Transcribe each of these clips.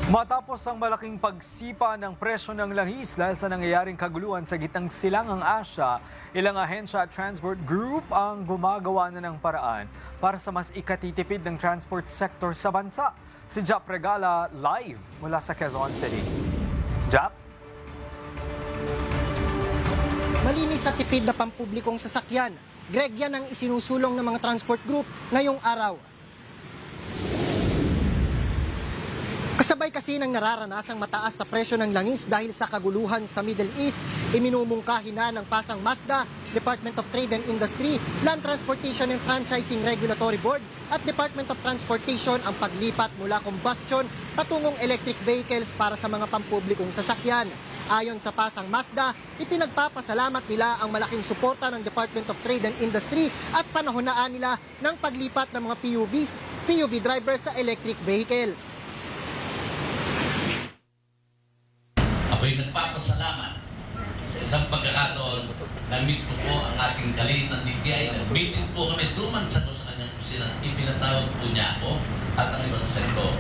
Matapos ang malaking pagsipa ng presyo ng langis dahil sa nangyayaring kaguluhan sa gitnang silangang Asya, ilang ahensya at transport group ang gumagawa na ng paraan para sa mas ikatitipid ng transport sector sa bansa. Si Jap Regala live mula sa Quezon City. Jap? Malinis at tipid na pampublikong sasakyan. Greg, yan ang isinusulong ng mga transport group ngayong araw. Kasabay kasi ng nararanasang mataas na presyo ng langis dahil sa kaguluhan sa Middle East, iminumungkahi na ng Pasang Mazda, Department of Trade and Industry, Land Transportation and Franchising Regulatory Board at Department of Transportation ang paglipat mula combustion patungong electric vehicles para sa mga pampublikong sasakyan. Ayon sa Pasang Mazda, ipinagpapasalamat nila ang malaking suporta ng Department of Trade and Industry at panahonaan nila ng paglipat ng mga PUV drivers sa electric vehicles. Ako'y nagpapasalamat sa isang pagkakataon na meet ko po ang ating kalihim ng DTI. Nag-meeting po kami 2 months ago sa kanyang kusina. Ipinatawag po niya ako at ang ibang sektor.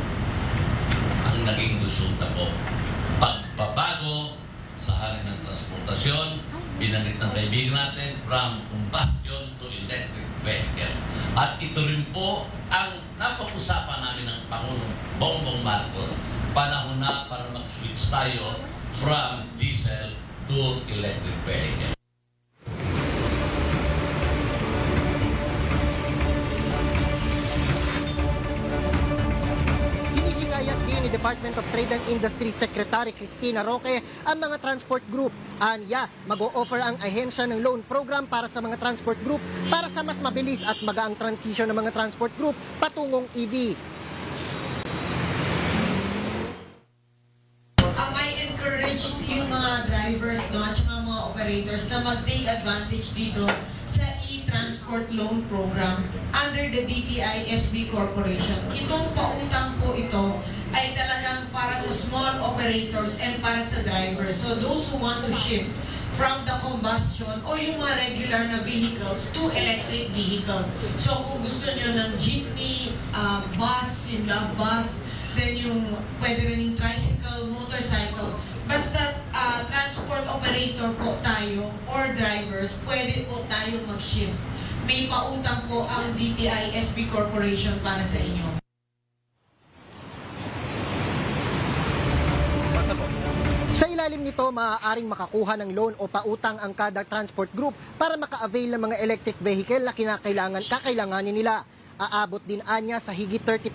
Ang naging resulta po, pagbabago sa hari ng transportasyon, binanggit ng kaibigan natin from combustion to electric vehicle. At ito rin po ang napag-usapan namin ng Pangulong Bongbong Marcos, panahon na para mag-switch tayo from diesel to electric vehicle. Hinihingayat din ni Department of Trade and Industry Secretary Cristina Roque ang mga transport group. Anya, mag-o-offer ang ahensya ng loan program para sa mga transport group para sa mas mabilis at magaang transition ng mga transport group patungong EV. Yung mga drivers at mga operators na mag-take advantage dito sa e-transport loan program under the DTI SB Corporation. Itong pautang po ito ay talagang para sa small operators and para sa drivers. So those who want to shift from the combustion o yung mga regular na vehicles to electric vehicles. So kung gusto nyo ng jeepney, bus, yung love bus, then yung pwede rin yung tricycle, motorcycle, basta transport operator po tayo or drivers, pwede po tayo mag-shift. May pautang po ang DTI SB Corporation para sa inyo. Sa ilalim nito, maaaring makakuha ng loan o pautang ang kada transport group para maka-avail ng mga electric vehicle na kakailanganin nila. Aabot din anya sa higit 30%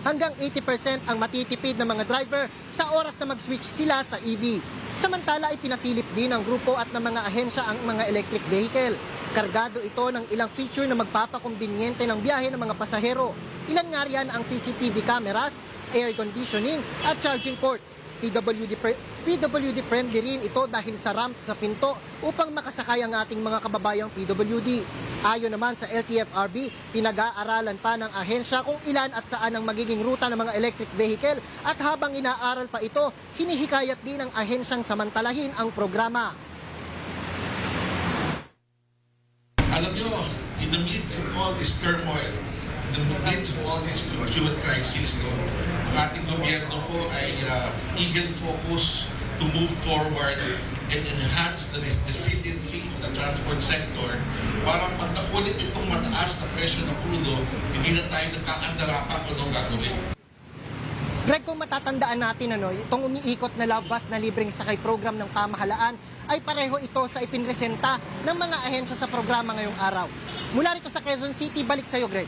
hanggang 80% ang matitipid ng mga driver sa oras na mag-switch sila sa EV. Samantala ay pinasilip din ng grupo at ng mga ahensya ang mga electric vehicle. Kargado ito ng ilang feature na magpapakumbinyente ng biyahe ng mga pasahero. Ilan nga riyan ang CCTV cameras, air conditioning at charging ports. PWD friendly rin ito dahil sa ramp sa pinto upang makasakay ang ating mga kababayang PWD. Ayon naman sa LTFRB, pinag-aaralan pa ng ahensya kung ilan at saan ang magiging ruta ng mga electric vehicle at habang inaaral pa ito, hinihikayat din ng ahensyang samantalahin ang programa. Alam nyo, in the midst of all this turmoil, in the midst of all this fuel crisis, ang ating gobyerno po ay eagle focus to move forward and enhance the resiliency of the transport sector para pag nakulit itong mataas na presyo ng krudo, hindi na tayo nagkakandara pa kung anong gagawin. Greg, kung matatandaan natin, itong umiikot na love bus na libreng sakay program ng pamahalaan ay pareho ito sa ipinresenta ng mga ahensya sa programa ngayong araw. Mula rito sa Quezon City, balik sa iyo, Greg.